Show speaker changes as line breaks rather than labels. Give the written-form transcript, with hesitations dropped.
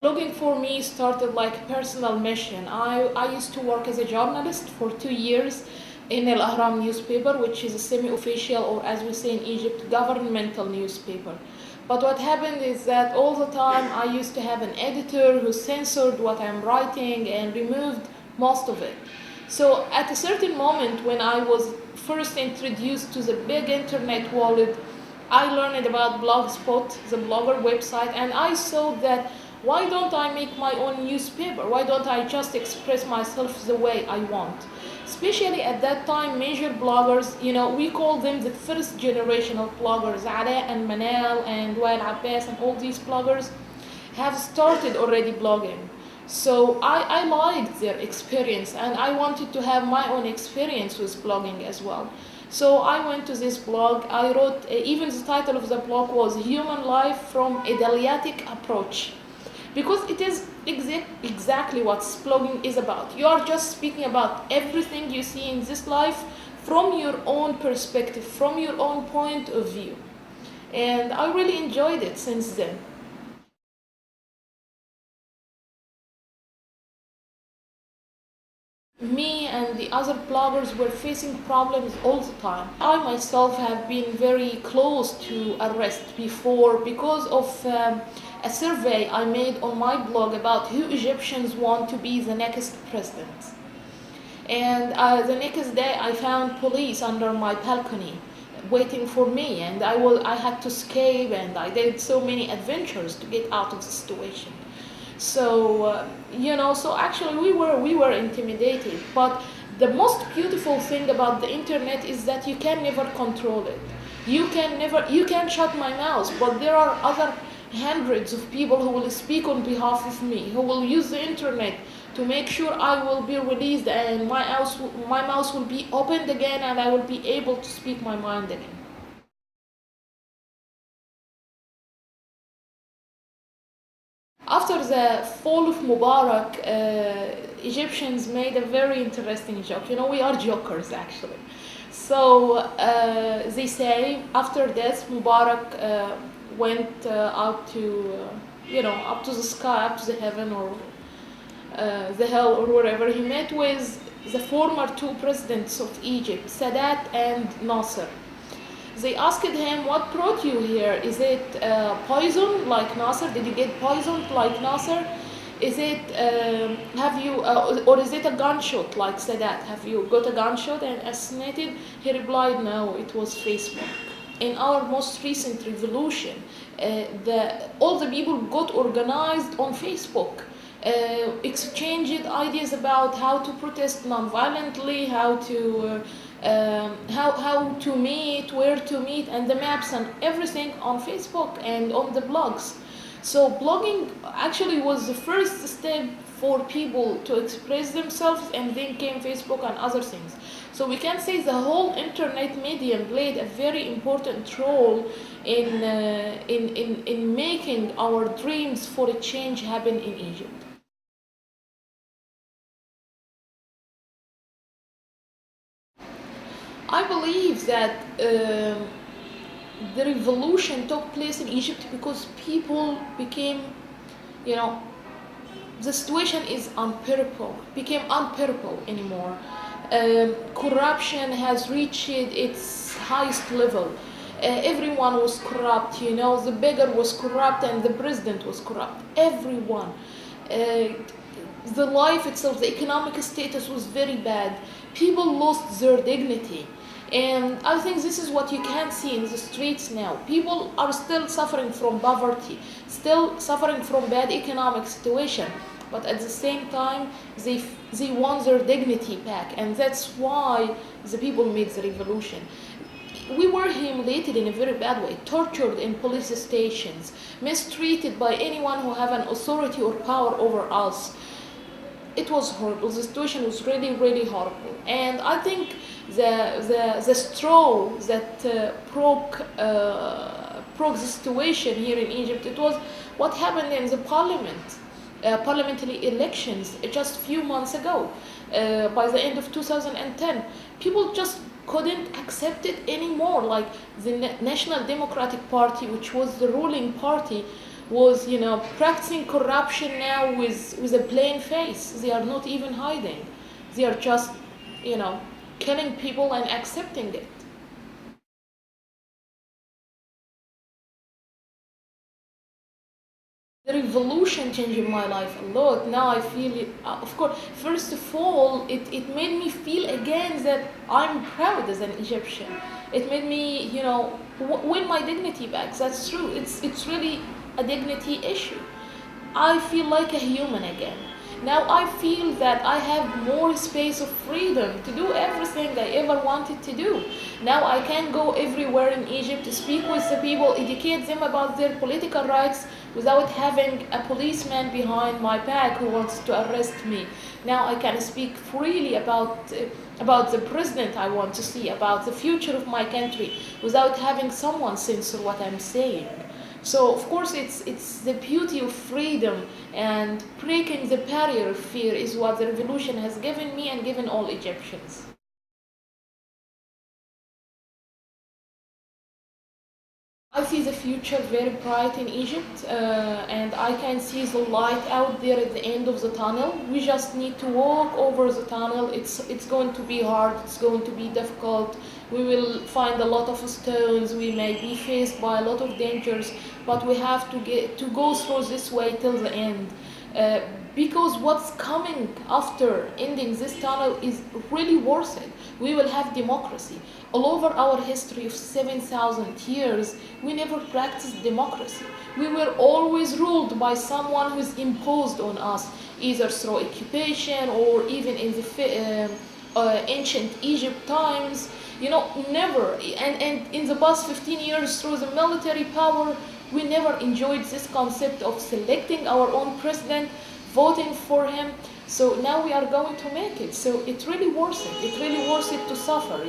Blogging for me started like a personal mission. I used to work as a journalist for 2 years in Al Ahram newspaper, which is a semi-official, or as we say in Egypt, governmental newspaper. But what happened is that all the time I used to have an editor who censored what I'm writing and removed most of it. So at a certain moment when I was first introduced to the big internet world, I learned about Blogspot, the blogger website, and I saw that why don't I make my own newspaper? Why don't I just express myself the way I want? Especially at that time, major bloggers, we call them the first generation of bloggers, Ala and Manal and Wael Abbas and all these bloggers have started already blogging. So I liked their experience and I wanted to have my own experience with blogging as well. So I went to this blog. I wrote, even the title of the blog was Human Life from a Daliatic Approach. Because it is exactly what blogging is about. You are just speaking about everything you see in this life from your own perspective, from your own point of view. And I really enjoyed it since then. Me and the other bloggers were facing problems all the time. I myself have been very close to arrest before because of a survey I made on my blog about who Egyptians want to be the next president. And the next day I found police under my balcony waiting for me, and I had to escape, and I did so many adventures to get out of the situation. So so actually we were intimidated. But the most beautiful thing about the internet is that you can never control it. You can shut my mouth, but there are other hundreds of people who will speak on behalf of me, who will use the internet to make sure I will be released and my mouth will be opened again and I will be able to speak my mind again. After the fall of Mubarak, Egyptians made a very interesting joke. We are jokers actually. So they say after death, Mubarak went out to, up to the sky, up to the heaven or the hell or wherever. He met with the former two presidents of Egypt, Sadat and Nasser. They asked him, what brought you here? Is it poison like Nasser? Did you get poisoned like Nasser? Is it, or is it a gunshot like Sadat? Have you got a gunshot and assassinated? He replied, no, it was Facebook. In our most recent revolution, all the people got organized on Facebook. Exchanged ideas about how to protest non-violently, how to meet, where to meet, and the maps and everything on Facebook and on the blogs. So blogging actually was the first step for people to express themselves, and then came Facebook and other things. So we can say the whole internet medium played a very important role in making our dreams for a change happen in Egypt. I believe that the revolution took place in Egypt because people became, the situation is became unbearable anymore. Corruption has reached its highest level. Everyone was corrupt, the beggar was corrupt and the president was corrupt. Everyone. The life itself, the economic status was very bad. People lost their dignity. And I think this is what you can see in the streets now. People are still suffering from poverty, still suffering from bad economic situation, but at the same time, they want their dignity back, and that's why the people made the revolution. We were humiliated in a very bad way, tortured in police stations, mistreated by anyone who have an authority or power over us. It was horrible. The situation was really, really horrible. And I think the straw that broke the situation here in Egypt, it was what happened in the parliamentary elections just a few months ago. By the end of 2010, people just couldn't accept it anymore. Like the National Democratic Party, which was the ruling party, was, practicing corruption now with a plain face. They are not even hiding. They are just, killing people and accepting it. The revolution changed my life a lot. Now I feel it, of course, first of all, it made me feel again that I'm proud as an Egyptian. It made me, win my dignity back. That's true. It's really a dignity issue. I feel like a human again. Now I feel that I have more space of freedom to do everything I ever wanted to do. Now I can go everywhere in Egypt to speak with the people, educate them about their political rights without having a policeman behind my back who wants to arrest me. Now I can speak freely about the president I want to see, about the future of my country, without having someone censor what I'm saying. So of course it's the beauty of freedom, and breaking the barrier of fear is what the revolution has given me and given all Egyptians. I see the future very bright in Egypt, and I can see the light out there at the end of the tunnel. We just need to walk over the tunnel. It's going to be hard, it's going to be difficult. We will find a lot of stones, we may be faced by a lot of dangers, but we have to go through this way till the end. Because what's coming after ending this tunnel is really worth it. We will have democracy. All over our history of 7,000 years, we never practiced democracy. We were always ruled by someone who's imposed on us, either through occupation or even in the ancient Egypt times. Never. And in the past 15 years, through the military power, we never enjoyed this concept of selecting our own president, voting for him. So now we are going to make it. So it's really worth it. It's really worth it to suffer.